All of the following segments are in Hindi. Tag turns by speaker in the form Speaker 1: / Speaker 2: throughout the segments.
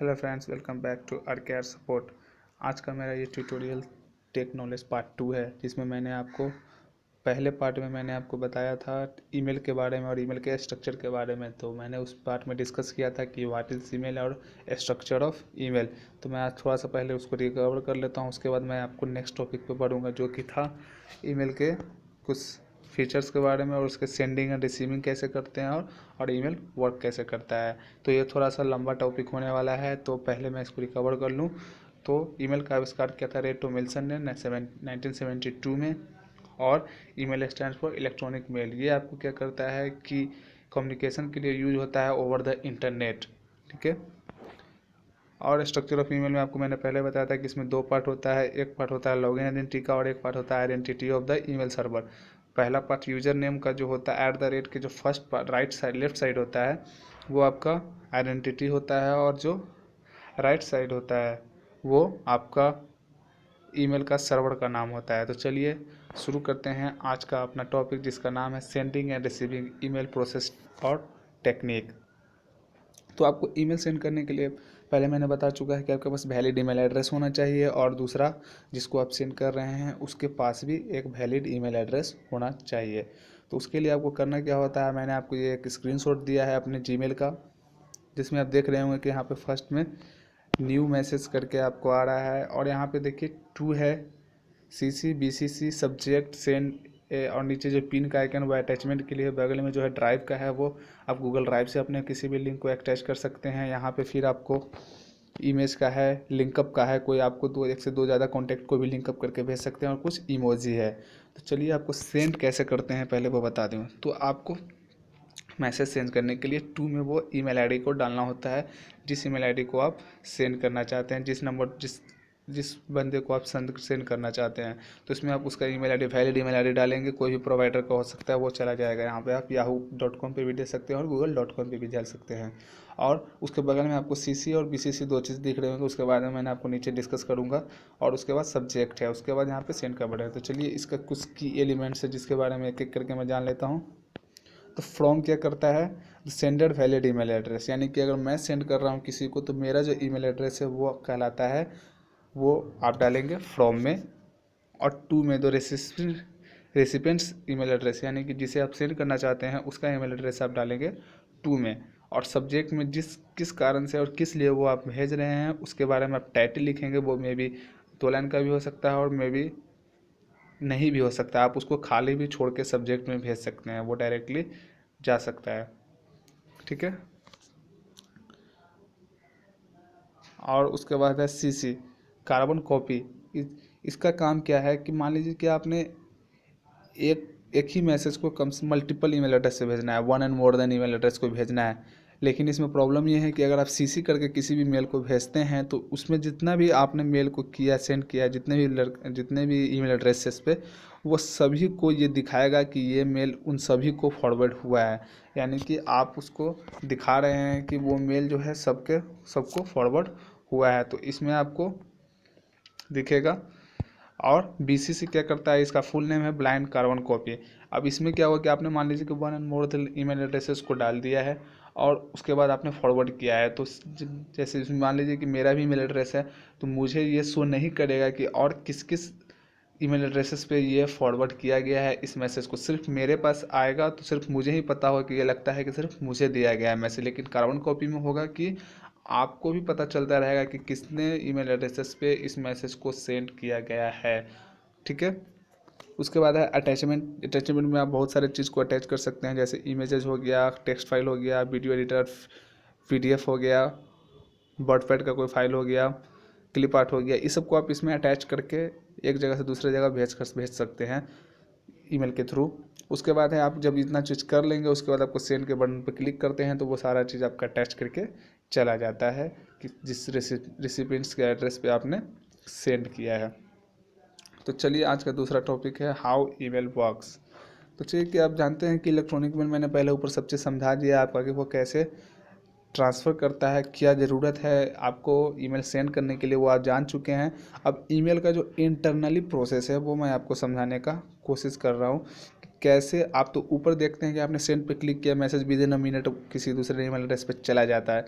Speaker 1: Hello friends, welcome back to ArCare support. आज का मेरा ये ट्यूटोरियल टेक नॉलेज पार्ट 2 है, जिसमें मैंने आपको पहले पार्ट में मैंने आपको बताया था ईमेल के बारे में और ईमेल के स्ट्रक्चर के बारे में। तो मैंने उस पार्ट में डिस्कस किया था कि व्हाट इज़ ईमेल और स्ट्रक्चर ऑफ ईमेल। तो मैं आज थोड़ा सा पहले उसको रिकवर कर लेता हूँ, उसके बाद मैं आपको नेक्स्ट टॉपिक पे बढ़ूँगा, जो कि था ईमेल के कुछ फीचर्स के बारे में और उसके सेंडिंग एंड रिसीविंग कैसे करते हैं और ईमेल वर्क कैसे करता है। तो ये थोड़ा सा लंबा टॉपिक होने वाला है, तो पहले मैं इसको रिकवर कर लूँ। तो ईमेल का आविष्कार किया था रेटो मिल्सन ने 1972 में, और email stand for electronic mail. ये आपको क्या करता है कि कम्युनिकेशन के लिए यूज होता है ओवर द इंटरनेट। ठीक है। और स्ट्रक्चर ऑफ ईमेल में आपको मैंने पहले बताया था कि इसमें दो पार्ट होता है। एक पार्ट होता है लॉगिन आइडेंटिटी का और एक पार्ट होता है identity of the email server. पहला पार्ट यूजर नेम का जो होता है @ के जो first part right side left side होता है वो आपका आइडेंटिटी होता है, और जो राइट साइड होता है वो आपका ईमेल का सर्वर का नाम होता है। तो चलिए शुरू करते हैं आज का अपना टॉपिक, जिसका नाम है sending end receiving email process और टेक्निक। तो आपको ईमेल सेंड करने के लिए पहले मैंने बता चुका है कि आपके पास वैलिड ईमेल एड्रेस होना चाहिए, और दूसरा जिसको आप सेंड कर रहे हैं उसके पास भी एक वैलिड ईमेल एड्रेस होना चाहिए। तो उसके लिए आपको करना क्या होता है, मैंने आपको ये एक स्क्रीनशॉट दिया है अपने जीमेल का, जिसमें आप देख रहे होंगे कि यहाँ पे फर्स्ट में न्यू मैसेज करके आपको आ रहा है, और यहाँ पे देखिए टू है, CC BCC सब्जेक्ट सेंड, और नीचे जो पिन का आइकन वो अटैचमेंट के लिए, बगल में जो है ड्राइव का है वो आप गूगल ड्राइव से अपने किसी भी लिंक को अटैच कर सकते हैं। यहाँ पे फिर आपको इमेज का है, लिंकअप का है, कोई आपको एक से दो ज़्यादा कॉन्टैक्ट को भी लिंकअप करके भेज सकते हैं, और कुछ इमोजी है। तो चलिए आपको सेंड कैसे करते हैं पहले वो बता दूँ। तो आपको मैसेज सेंड करने के लिए टू में वो ईमेल आईडी को डालना होता है, जिस ईमेल आईडी को आप सेंड करना चाहते हैं, जिस नंबर जिस बंदे को आप सेंड करना चाहते हैं। तो इसमें आप उसका email ID valid email ID डालेंगे, कोई भी प्रोवाइडर का हो सकता है, वो चला जाएगा। यहाँ पे आप yahoo.com पे भी दे सकते हैं और google.com पे भी डाल सकते हैं। और उसके बगल में आपको CC और BCC दो चीज़ दिख रहे होंगे, उसके बाद में मैंने आपको नीचे डिस्कस करूँगा। और उसके बाद सब्जेक्ट है, उसके बाद यहाँ पे सेंड का बटन है। तो चलिए इसका कुछ की एलिमेंट्स है जिसके बारे में एक एक करके मैं जान लेता हूँ। तो फ्रॉम क्या करता है, सेंडर वैलिड ईमेल एड्रेस, यानी कि अगर मैं सेंड कर रहा हूँ किसी को तो मेरा जो ईमेल एड्रेस है वो कहलाता है, वो आप डालेंगे फ्रॉम में। और टू में दो रेसिपेंट्स ईमेल एड्रेस, यानी कि जिसे आप सेंड करना चाहते हैं उसका ईमेल एड्रेस आप डालेंगे टू में। और सब्जेक्ट में किस कारण से और किस लिए वो आप भेज रहे हैं उसके बारे में आप टाइटल लिखेंगे। वो मे बी 2 लाइन का भी हो सकता है और मे बी नहीं भी हो सकता है, आप उसको खाली भी छोड़ के सब्जेक्ट में भेज सकते हैं, वो डायरेक्टली जा सकता है। ठीक है। और उसके बाद है CC कार्बन कॉपी। इसका काम क्या है कि मान लीजिए कि आपने एक एक ही मैसेज को कम से मल्टीपल ईमेल एड्रेस से भेजना है, one and more than email address को भेजना है। लेकिन इसमें प्रॉब्लम ये है कि अगर आप CC करके किसी भी मेल को भेजते हैं तो उसमें जितना भी आपने मेल को किया सेंड किया, जितने भी ईमेल एड्रेसेस पे, वो सभी को ये दिखाएगा कि ये मेल उन सभी को फॉरवर्ड हुआ है। यानी कि आप उसको दिखा रहे हैं कि वो मेल जो है सबको फॉरवर्ड हुआ है। तो इसमें आपको दिखेगा। और BCC क्या करता है, इसका फुल नेम है ब्लाइंड कार्बन कॉपी। अब इसमें क्या हुआ कि आपने मान लीजिए कि one and more email addresses को डाल दिया है और उसके बाद आपने फॉरवर्ड किया है। तो जैसे इसमें मान लीजिए कि मेरा भी ईमेल एड्रेस है, तो मुझे ये शो नहीं करेगा कि और किस किस ईमेल एड्रेसेस पे ये फॉरवर्ड किया गया है इस मैसेज को। सिर्फ मेरे पास आएगा तो सिर्फ मुझे ही पता होगा कि ये लगता है कि सिर्फ मुझे दिया गया है मैसेज। लेकिन कार्बन कॉपी में होगा कि आपको भी पता चलता रहेगा कि किसने ईमेल एड्रेसेस पे इस मैसेज को सेंड किया गया है। ठीक है। उसके बाद है अटैचमेंट में आप बहुत सारे चीज़ को अटैच कर सकते हैं, जैसे इमेजेस हो गया, टेक्स्ट फाइल हो गया, वीडियो एडिटर, PDF हो गया, वर्डपैड का कोई फाइल हो गया, क्लिप आर्ट हो गया। इस सब को आप इसमें अटैच करके एक जगह से दूसरे जगह भेज सकते हैं ईमेल के थ्रू। उसके बाद है आप जब इतना चीज़ कर लेंगे उसके बाद आपको सेंड के बटन पर क्लिक करते हैं तो वो सारा चीज़ आपका अटैच करके चला जाता है कि जिस रिसिपेंट्स के एड्रेस पे आपने सेंड किया है। तो चलिए आज का दूसरा टॉपिक है हाउ ईमेल वर्क्स। तो चलिए कि आप जानते हैं कि इलेक्ट्रॉनिक मेल मैंने पहले ऊपर सब चीज़ समझा दिया आपका कि वो कैसे ट्रांसफ़र करता है, क्या ज़रूरत है आपको ईमेल सेंड करने के लिए, वो आप जान चुके हैं। अब ईमेल का जो इंटरनली प्रोसेस है वो मैं आपको समझाने का कोशिश कर रहा हूँ कि कैसे। आप तो ऊपर देखते हैं कि आपने सेंड पे क्लिक किया, message with in a minute किसी दूसरे ईमेल एड्रेस पे चला जाता है।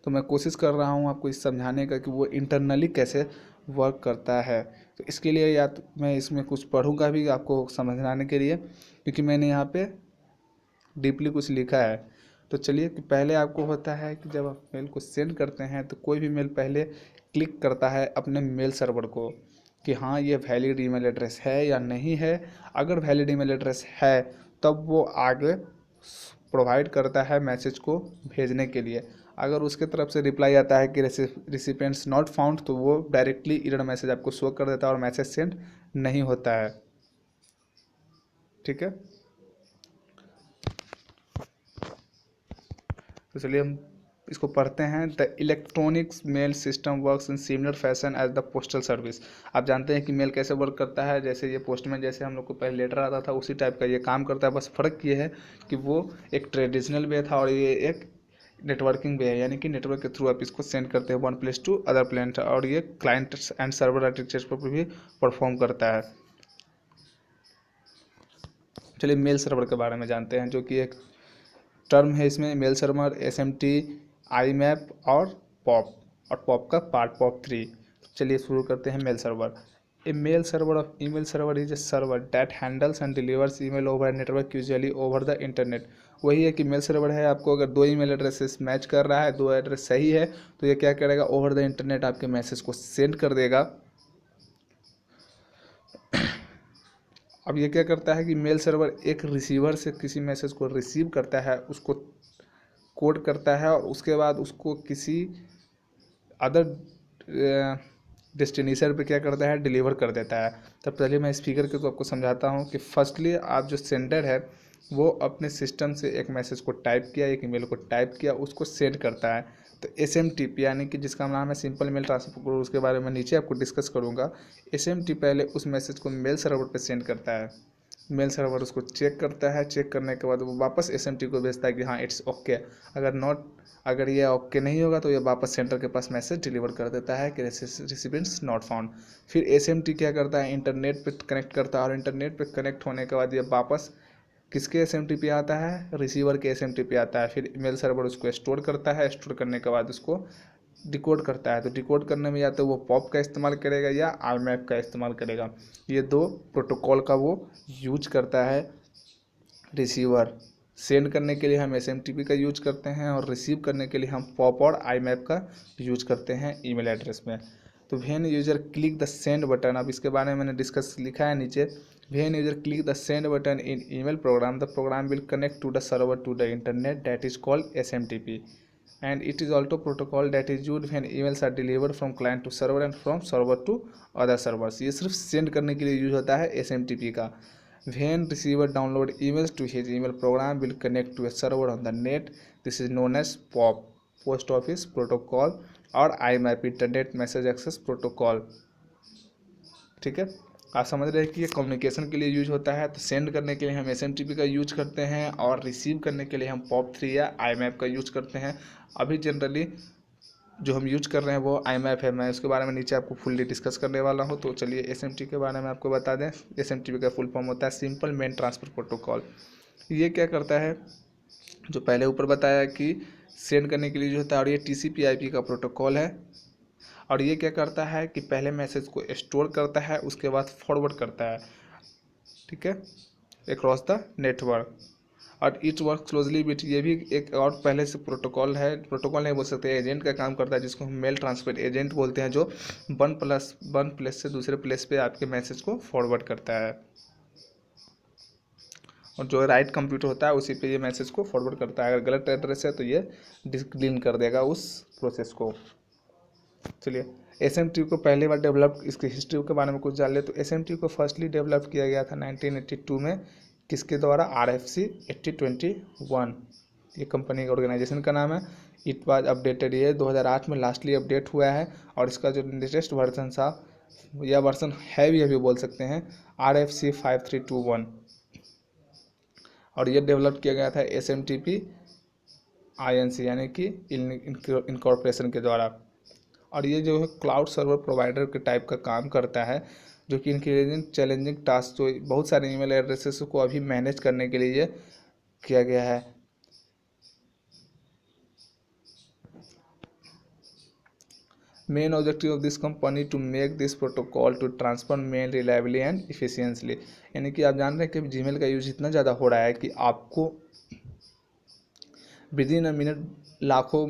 Speaker 1: तो मैं कोशिश कर रहा हूँ आपको इस समझाने का कि वो इंटरनली कैसे वर्क करता है। तो इसके लिए या तो मैं इसमें कुछ पढ़ूंगा भी आपको समझाने के लिए, क्योंकि मैंने यहाँ पे डीपली कुछ लिखा है। तो चलिए कि पहले आपको होता है कि जब आप मेल को सेंड करते हैं तो कोई भी मेल पहले क्लिक करता है अपने मेल सर्वर को कि हाँ ये वैलिड ईमेल एड्रेस है या नहीं है। अगर वैलिड ईमेल एड्रेस है तब वो आगे प्रोवाइड करता है मैसेज को भेजने के लिए। अगर उसके तरफ से रिप्लाई आता है कि रिसिपेंट्स नॉट फाउंड, तो वो डायरेक्टली एरर मैसेज आपको शो कर देता है और मैसेज सेंड नहीं होता है। ठीक है, तो चलिए हम इसको पढ़ते हैं। The electronics mail system works in similar fashion as the postal service. आप जानते हैं कि मेल कैसे वर्क करता है, जैसे ये पोस्टमैन जैसे हम लोग को पहले लेटर आता था उसी टाइप का ये काम करता है। बस फ़र्क ये है कि वो एक ट्रेडिशनल वे था और ये एक नेटवर्किंग वे है, यानी कि नेटवर्क के थ्रू आप इसको सेंड करते हैं one place to other place, और ये क्लाइंट एंड सर्वर आर्किटेक्चर पर भी परफॉर्म करता है। चलिए मेल सर्वर के बारे में जानते हैं, जो कि एक टर्म है इसमें। मेल सर्वर, SMT, IMAP और पॉप, और पॉप का पार्ट POP3। चलिए शुरू करते हैं mail server. A mail server of email server is a server that handles and delivers email over network usually over the internet. वही है कि मेल सर्वर है, आपको अगर दो ईमेल एड्रेसेस मैच कर रहा है, दो एड्रेस सही है, तो ये क्या करेगा, ओवर द इंटरनेट आपके मैसेज को सेंड कर देगा। अब ये क्या करता है कि मेल सर्वर एक रिसीवर से किसी मैसेज को रिसीव करता है, उसको कोड करता है और उसके बाद उसको किसी अदर डेस्टिनेशन पे क्या करता है, डिलीवर कर देता है। तब पहले मैं इस फिगर के तो आपको समझाता हूँ कि फर्स्टली आप जो सेंडर है वो अपने सिस्टम से एक मैसेज को टाइप किया, एक ईमेल को टाइप किया, उसको सेंड करता है। तो SMTP यानी कि जिसका नाम है सिंपल मेल ट्रांसफर, उसके बारे में नीचे आपको डिस्कस करूँगा। SMT पहले उस मैसेज को मेल सर्वर पे सेंड करता है, मेल सर्वर उसको चेक करता है, चेक करने के बाद वो वापस SMT को भेजता है कि हाँ इट्स ओके। अगर ये ओके नहीं होगा तो ये वापस सेंटर के पास मैसेज डिलीवर कर देता है कि रिसिपेंट्स नॉट फाउंड। फिर SMT क्या करता है, इंटरनेट पे कनेक्ट करता है, और इंटरनेट पे कनेक्ट होने के बाद ये वापस किसके SMT पे आता है, रिसीवर के SMT पे आता है। फिर मेल सर्वर उसको स्टोर करता है, स्टोर करने के बाद उसको डिकोड करता है। तो डिकोड करने में या तो वो पॉप का इस्तेमाल करेगा या IMAP का इस्तेमाल करेगा। ये दो प्रोटोकॉल का वो यूज करता है। रिसीवर सेंड करने के लिए हम SMTP का यूज करते हैं और रिसीव करने के लिए हम पॉप और IMAP का यूज करते हैं ईमेल एड्रेस में। तो when user click the send button, अब इसके बारे में मैंने डिस्कस लिखा है नीचे। When user click the send button in email program, the program will connect to the server to the internet that is called SMTP, and it is also protocol that is used when emails are delivered from client to server and from server to other servers। ये सिर्फ सेंड करने के लिए यूज होता है SMTP का। when receiver download emails to his email program will connect to a server on the net, this is known as POP, post office protocol, और IMAP, internet message access protocol. ठीक है, आप समझ रहे हैं कि ये कम्युनिकेशन के लिए यूज होता है। तो सेंड करने के लिए हम SMTP का यूज करते हैं और रिसीव करने के लिए हम POP3 या IMAP का यूज करते हैं। अभी जनरली जो हम यूज कर रहे हैं वो IMAP है, मैं उसके बारे में नीचे आपको फुल्ली डिस्कस करने वाला हूँ। तो चलिए SMT के बारे में आपको बता दें। SMTP का फुल फॉर्म होता है सिंपल मेल ट्रांसफ़र प्रोटोकॉल। ये क्या करता है, जो पहले ऊपर बताया कि सेंड करने के लिए जो होता है, और ये TCP/IP का प्रोटोकॉल है। और ये क्या करता है कि पहले मैसेज को स्टोर करता है, उसके बाद फॉरवर्ड करता है, ठीक है, अक्रॉस द नेटवर्क। और इट वर्क क्लोजली विथ, ये भी एक और पहले से प्रोटोकॉल है, प्रोटोकॉल नहीं बोल सकते, एजेंट का काम करता है, जिसको हम मेल ट्रांसफर एजेंट बोलते हैं, जो वन प्लेस से दूसरे प्लेस पे आपके मैसेज को फॉरवर्ड करता है। और जो राइट कंप्यूटर होता है उसी पे ये मैसेज को फॉरवर्ड करता है। अगर गलत एड्रेस है तो ये डिसक्लीन कर देगा उस प्रोसेस को। चलिए SMT को पहली बार डेवलप, इसकी हिस्ट्री के बारे में कुछ जान ले। तो SMT को फर्स्टली डेवलप किया गया था 1982 में, किसके द्वारा, RFC 8021, ये कंपनी का ऑर्गेनाइजेशन का नाम है। इट वाज अपडेटेड, ये 2008 में लास्टली अपडेट हुआ है। और इसका जो लेटेस्ट वर्जन था, या वर्जन है भी अभी बोल सकते हैं, RFC 5321। और ये डेवलप किया गया था SMTP INC यानी कि इनकॉर्पोरेशन के द्वारा। और ये जो है क्लाउड सर्वर प्रोवाइडर के टाइप का काम करता है, जो कि इंक्रीजिंग चैलेंजिंग टास्क, जो बहुत सारे ईमेल एड्रेसेस को अभी मैनेज करने के लिए किया गया है। Main objective of this company to make this protocol to transfer mail reliably and efficiently. यानी कि आप जान रहे हैं कि जीमेल का यूज इतना ज़्यादा हो रहा है कि आपको विद इन अ मिनट लाखों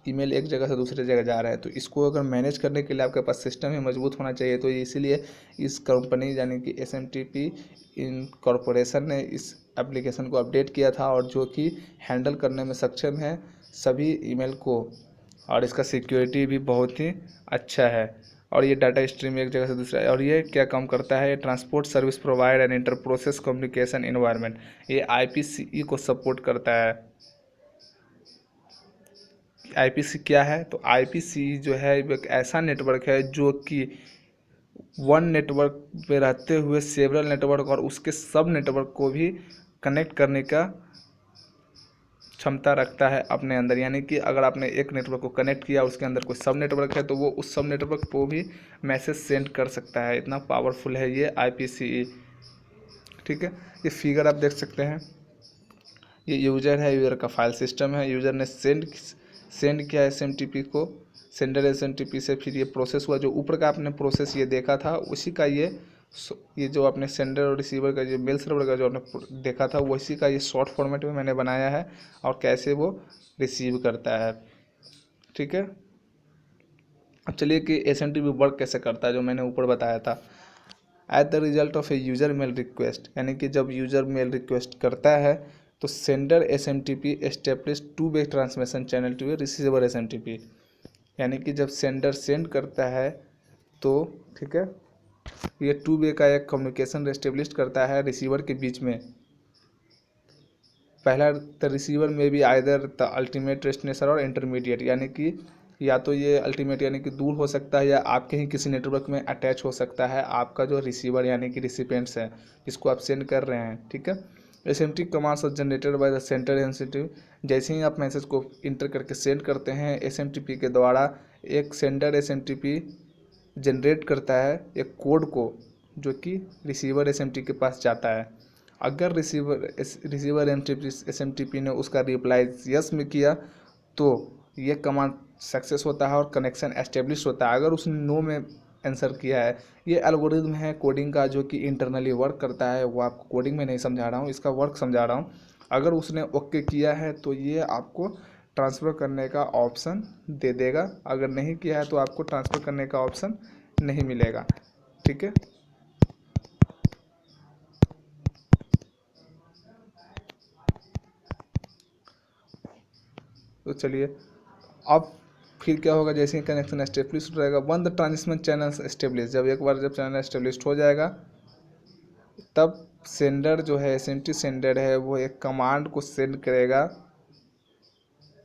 Speaker 1: ईमेल एक जगह से दूसरे जगह जा रहा है। तो इसको अगर मैनेज करने के लिए आपके पास सिस्टम ही मजबूत होना चाहिए। तो इसीलिए इस कंपनी यानी कि SMTP इन कॉरपोरेशन ने इस एप्लीकेशन को अपडेट किया था, और जो कि हैंडल करने में सक्षम है सभी ईमेल को, और इसका सिक्योरिटी भी बहुत ही अच्छा है। और ये डाटा स्ट्रीम एक जगह से दूसरा, और ये क्या काम करता है, transport service provide and inter process communication environment, ये IPC को सपोर्ट करता है। IPC क्या है, तो IPC जो है एक ऐसा नेटवर्क है जो कि वन नेटवर्क पे रहते हुए सेवरल नेटवर्क और उसके सब नेटवर्क को भी कनेक्ट करने का क्षमता रखता है अपने अंदर। यानी कि अगर आपने एक नेटवर्क को कनेक्ट किया, उसके अंदर कोई सब नेटवर्क है, तो वो उस सब नेटवर्क को भी मैसेज सेंड कर सकता है। इतना पावरफुल है ये IPC। ठीक है, ये फिगर आप देख सकते हैं। ये यूज़र है, यूज़र का फाइल सिस्टम है। यूज़र ने सेंड किया SMTP को, सेंडर SMTP से फिर ये प्रोसेस हुआ। जो ऊपर का आपने प्रोसेस ये देखा था, उसी का ये जो आपने सेंडर और रिसीवर का जो मेल सर्वर का जो आपने देखा था, उसी का ये शॉर्ट फॉर्मेट में मैंने बनाया है, और कैसे वो रिसीव करता है। ठीक है, अब चलिए कि SMTP वर्क कैसे करता है, जो मैंने ऊपर बताया था। At the result of a user mail request, यानी कि जब यूज़र मेल रिक्वेस्ट करता है तो sender SMTP establish two way transmission channel to a receiver SMTP। यानी कि जब सेंडर सेंड करता है तो ठीक है, ये टू वे का एक कम्युनिकेशन एस्टेब्लिश करता है रिसीवर के बीच में। पहला, द रिसीवर में भी आइदर द अल्टीमेट डेस्टिनेशन और इंटरमीडिएट, यानी कि या तो ये अल्टीमेट यानी कि दूर हो सकता है, या आपके ही किसी नेटवर्क में अटैच हो सकता है आपका जो रिसीवर यानी कि रिसिपेंट्स है, जिसको आप सेंड कर रहे हैं। ठीक है, SMTP commands are generated by the sender SMTP। जैसे ही आप मैसेज को इंटर करके सेंड करते हैं, SMTP के द्वारा एक सेंडर SMTP जनरेट करता है एक कोड को, जो कि रिसीवर SMTP के पास जाता है। अगर रिसीवर SMTP ने उसका रिप्लाई यस में किया तो ये कमांड सक्सेस होता है और कनेक्शन एस्टेब्लिश होता है। अगर उसने नो में आंसर किया है, ये एल्गोरिदम है कोडिंग का जो कि इंटरनली वर्क करता है। वो आपको कोडिंग में नहीं समझा रहा हूँ, इसका वर्क समझा रहा हूँ। अगर उसने ओके किया है तो ये आपको ट्रांसफ़र करने का ऑप्शन दे देगा, अगर नहीं किया है तो आपको ट्रांसफ़र करने का ऑप्शन नहीं मिलेगा। ठीक है, तो चलिए अब फिर क्या होगा, जैसे ही कनेक्शन एस्टेब्लिश रहेगा, one the transmission channel establish, जब एक बार जब चैनल एस्टेब्लिश हो जाएगा, तब सेंडर जो है SMTP सेंडर है वो एक कमांड को सेंड करेगा।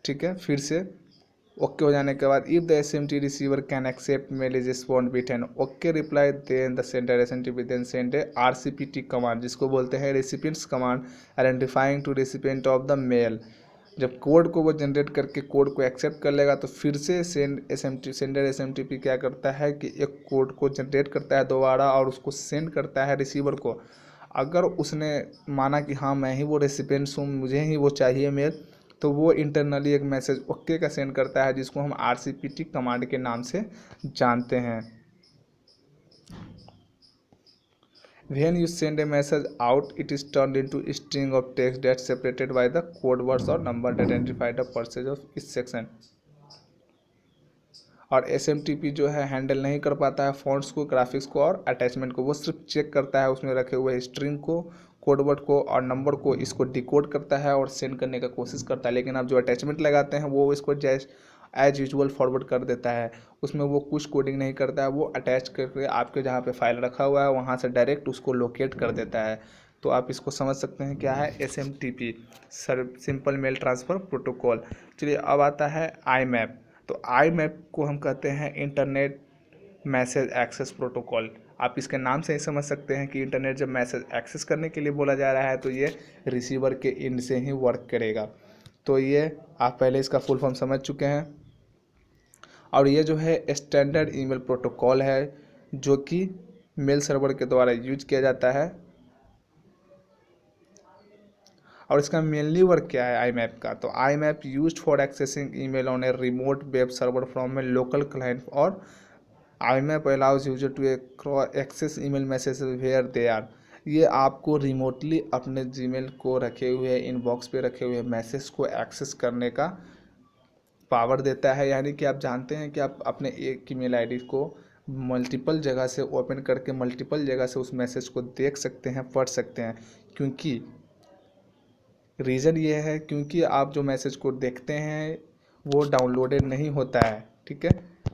Speaker 1: ठीक है, फिर से ओके हो जाने के बाद, if the SMTP receiver can accept mail is respond with an okay reply, then the sender SMTP then send a RCPT command, जिसको बोलते हैं recipients command, identifying to recipient of the mail. जब कोड को वो जनरेट करके कोड को एक्सेप्ट कर लेगा, तो फिर से सेंडर SMTP क्या करता है कि एक कोड को जनरेट करता है दोबारा, और उसको सेंड करता है रिसीवर को। अगर उसने माना कि हाँ मैं ही वो रेसिपिएंट्स हूँ, मुझे ही वो चाहिए मेल, तो वो इंटरनली एक मैसेज ओके का सेंड करता है, जिसको हम RCPT कमांड के नाम से जानते हैं। When you send a message out, it is turned into a string of text that separated by the code words or number that identify the purpose of each section। और SMTP जो है हैंडल नहीं कर पाता है फॉन्ट्स को, ग्राफिक्स को और अटैचमेंट को। वो सिर्फ चेक करता है उसमें रखे हुए स्ट्रिंग को, कोड वर्ड को और नंबर को, इसको डिकोड करता है और सेंड करने का कोशिश करता है। लेकिन आप जो अटैचमेंट लगाते हैं वो इसको एज यूजुअल फॉरवर्ड कर देता है। उसमें वो कुछ कोडिंग नहीं करता है, वो अटैच करके आपके जहाँ पे फाइल रखा हुआ है वहाँ से डायरेक्ट उसको लोकेट कर देता है। तो आप इसको समझ सकते हैं क्या है SMTP, simple mail transfer protocol. चलिए अब आता है IMAP। तो IMAP को हम कहते हैं इंटरनेट मैसेज एक्सेस प्रोटोकॉल। आप इसके नाम से ही समझ सकते हैं कि इंटरनेट जब मैसेज एक्सेस करने के लिए बोला जा रहा है तो ये रिसीवर के एंड से ही वर्क करेगा। तो ये आप पहले इसका फुल फॉर्म समझ चुके हैं। और ये जो है स्टैंडर्ड ईमेल प्रोटोकॉल है, जो कि मेल सर्वर के द्वारा यूज किया जाता है। और इसका मेनली वर्क क्या है IMAP का, तो IMAP used for accessing email on a remote web server from a local client, और IMAP allows user to access email message where they are. ये आपको रिमोटली अपने जीमेल को रखे हुए इनबॉक्स पे रखे हुए मैसेज को एक्सेस करने का पावर देता है। यानी कि आप जानते हैं कि आप अपने एक ईमेल आईडी को मल्टीपल जगह से ओपन करके मल्टीपल जगह से उस मैसेज को देख सकते हैं, पढ़ सकते हैं। क्योंकि रीज़न ये है क्योंकि आप जो मैसेज को देखते हैं वो डाउनलोडेड नहीं होता है, ठीक है।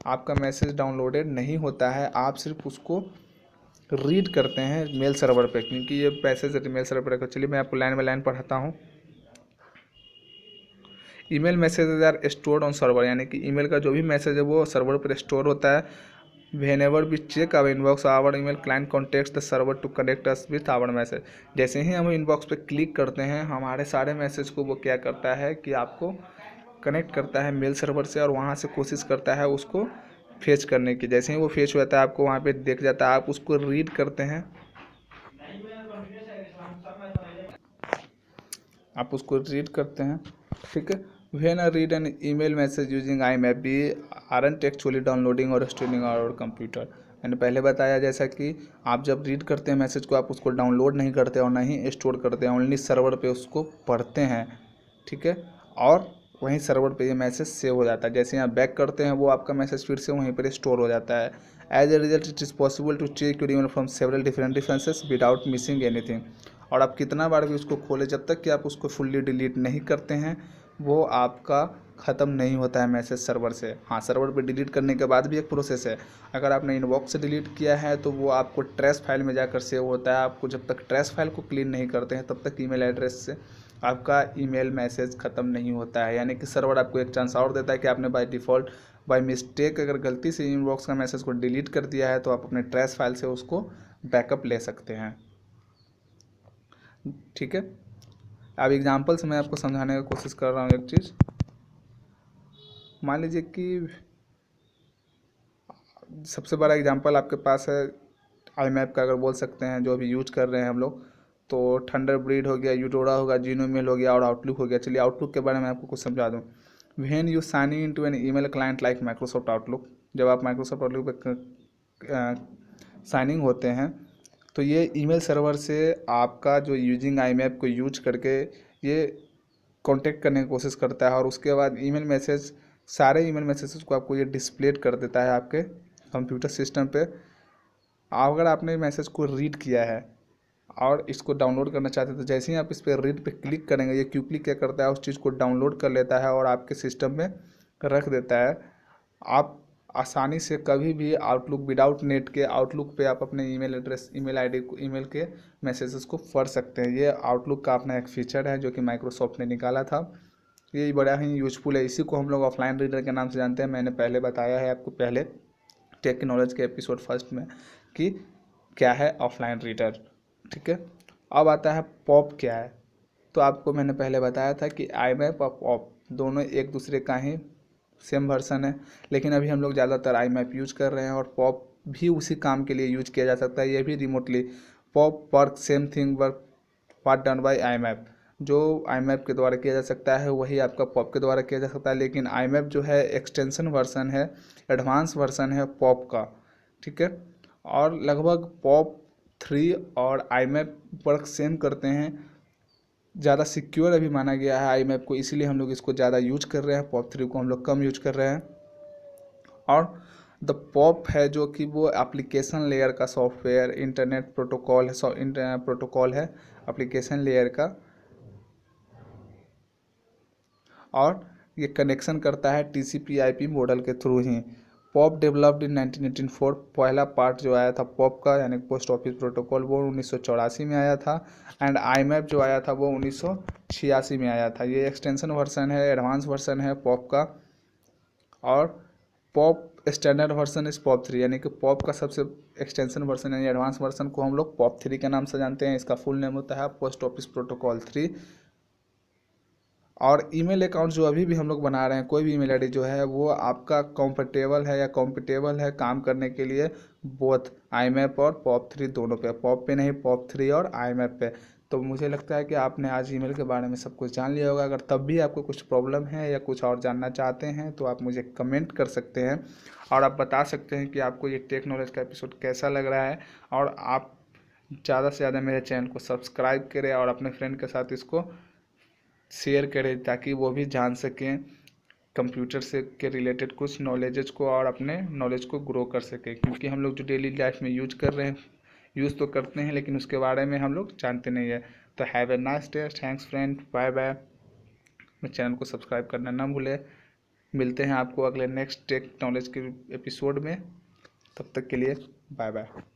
Speaker 1: आपका मैसेज डाउनलोडेड नहीं होता है, आप सिर्फ उसको रीड करते हैं मेल सर्वर पे, क्योंकि ये मैसेज मेल सर्वर पर। चलिए मैं आपको लाइन बाय लाइन पढ़ाता हूँ। Email messages are stored on server, यानी कि ईमेल का जो भी मैसेज है वो सर्वर पर स्टोर होता है। Whenever we check our inbox our email client contacts the server to connect us with our message. जैसे ही हम इनबॉक्स पे क्लिक करते हैं हमारे सारे मैसेज को वो क्या करता है कि आपको कनेक्ट करता है मेल सर्वर से, और वहाँ से कोशिश करता है उसको फेच करने की। जैसे ही वो फेच होता है आपको वहाँ पे दिख जाता है, आप उसको रीड करते हैं, आप उसको रीड करते हैं, ठीक है। When I read an email message using IMAP we aren't actually downloading और स्टोरिंग आवर कंप्यूटर। मैंने पहले बताया जैसा कि आप जब रीड करते हैं मैसेज को, आप उसको डाउनलोड नहीं करते और ना ही स्टोर करते हैं, ओनली सर्वर पे उसको पढ़ते हैं, ठीक है। और वहीं सर्वर पे ये मैसेज सेव हो जाता है। जैसे आप बैक करते हैं वो आपका मैसेज फिर से वहीं पर स्टोर हो जाता है। As a result it is possible to check your email from several different differences without missing anything. और आप कितना बार भी उसको खोलें, जब तक कि आप उसको फुल्ली डिलीट नहीं करते हैं वो आपका ख़त्म नहीं होता है मैसेज सर्वर से। हाँ, सर्वर पे डिलीट करने के बाद भी एक प्रोसेस है। अगर आपने इनबॉक्स से डिलीट किया है तो वो आपको ट्रैश फाइल में जाकर सेव होता है। आपको जब तक ट्रैश फाइल को क्लीन नहीं करते हैं तब तक ईमेल एड्रेस से आपका ईमेल मैसेज ख़त्म नहीं होता है। यानी कि सर्वर आपको एक चांस और देता है कि आपने बाय डिफ़ॉल्ट बाय मिस्टेक अगर गलती से इनबॉक्स का मैसेज को डिलीट कर दिया है तो आप अपने ट्रैश फाइल से उसको बैकअप ले सकते हैं, ठीक है। अब एग्जांपल से मैं आपको समझाने की कोशिश कर रहा हूँ एक चीज़। मान लीजिए कि सबसे बड़ा एग्जांपल आपके पास है IMAP का, अगर बोल सकते हैं, जो अभी यूज कर रहे हैं हम लोग। तो थंडरबर्ड हो गया, यूटोरा होगा, जीनोमेल हो गया और आउटलुक हो गया। चलिए आउटलुक के बारे में आपको कुछ समझा दूँ। When you sign in to an email client like Microsoft Outlook, जब आप माइक्रोसॉफ्ट आउटलुक पे साइनिंग होते हैं तो ये ईमेल सर्वर से आपका जो यूजिंग IMAP को यूज करके ये कांटेक्ट करने की कोशिश करता है, और उसके बाद ईमेल मैसेज, सारे ईमेल मैसेजेस को आपको ये डिस्प्ले कर देता है आपके कंप्यूटर सिस्टम पे। अगर आपने मैसेज को रीड किया है और इसको डाउनलोड करना चाहते हैं तो जैसे ही आप इस पर रीड पे क्लिक करेंगे ये क्विकली क्या करता है, उस चीज़ को डाउनलोड कर लेता है और आपके सिस्टम में रख देता है। आप आसानी से कभी भी आउटलुक विदाउट नेट के आउटलुक पे आप अपने ईमेल एड्रेस, ईमेल आईडी को, ईमेल के मैसेजेस को पढ़ सकते हैं। ये आउटलुक का अपना एक फीचर है जो कि माइक्रोसॉफ्ट ने निकाला था। ये बड़ा ही यूजफुल है। इसी को हम लोग ऑफलाइन रीडर के नाम से जानते हैं। मैंने पहले बताया है आपको, पहले टेक नॉलेज के एपिसोड फर्स्ट में, कि क्या है ऑफलाइन रीडर, ठीक है। अब आता है पॉप क्या है। तो आपको मैंने पहले बताया था कि IMAP और पॉप दोनों एक दूसरे का ही सेम वर्सन है, लेकिन अभी हम लोग ज़्यादातर IMAP यूज कर रहे हैं और पॉप भी उसी काम के लिए यूज किया जा सकता है। ये भी remotely pop work same thing work part done by IMAP। जो IMAP के द्वारा किया जा सकता है वही आपका पॉप के द्वारा किया जा सकता है, लेकिन IMAP जो है एक्सटेंशन वर्सन है, एडवांस वर्सन है पॉप का, ठीक है। और लगभग पॉप 3 और IMAP वर्क सेम करते हैं। ज़्यादा सिक्योर अभी माना गया है IMAP को, इसीलिए हम लोग इसको ज़्यादा यूज कर रहे हैं। पॉप 3 को हम लोग कम यूज कर रहे हैं। और द पॉप है जो कि वो एप्लीकेशन लेयर का सॉफ्टवेयर इंटरनेट प्रोटोकॉल है, प्रोटोकॉल है एप्लीकेशन लेयर का, और ये कनेक्शन करता है TCP/IP मॉडल के through he. Pop developed in 1984। पहला पार्ट जो आया था पॉप का यानी पोस्ट ऑफिस प्रोटोकॉल वो 1984 में आया था, एंड IMAP जो आया था वो 1986 में आया था। ये एक्सटेंशन वर्सन है, एडवांस वर्सन है पॉप का। और पॉप स्टैंडर्ड वर्सन इस पॉप 3, यानी कि पॉप का सबसे एक्सटेंशन वर्सन यानी एडवांस वर्सन को हम लोग पॉप 3 के नाम से जानते हैं। इसका फुल नेम होता है पोस्ट ऑफिस प्रोटोकॉल 3। और ईमेल अकाउंट जो अभी भी हम लोग बना रहे हैं, कोई भी ईमेल आईडी जो है वो आपका कंफर्टेबल है या कॉम्पिटेबल है काम करने के लिए बोथ IMAP और पॉप 3 दोनों पे, पॉप पे नहीं, पॉप 3 और IMAP पे। तो मुझे लगता है कि आपने आज ईमेल के बारे में सब कुछ जान लिया होगा। अगर तब भी आपको कुछ प्रॉब्लम है या कुछ और जानना चाहते हैं तो आप मुझे कमेंट कर सकते हैं और आप बता सकते हैं कि आपको ये टेक नॉलेज का एपिसोड कैसा लग रहा है। और आप ज़्यादा से ज़्यादा मेरे चैनल को सब्सक्राइब करें और अपने फ्रेंड के साथ इसको शेयर करें ताकि वो भी जान सकें कंप्यूटर से के रिलेटेड कुछ नॉलेजेस को और अपने नॉलेज को ग्रो कर सकें। क्योंकि हम लोग जो डेली लाइफ में यूज कर रहे हैं, यूज़ तो करते हैं लेकिन उसके बारे में हम लोग जानते नहीं है। तो have a nice day, thanks friend, bye bye. मेरे चैनल को सब्सक्राइब करना ना भूलें। मिलते हैं आपको अगले नेक्स्ट टेक नॉलेज के एपिसोड में। तब तक के लिए बाय बाय।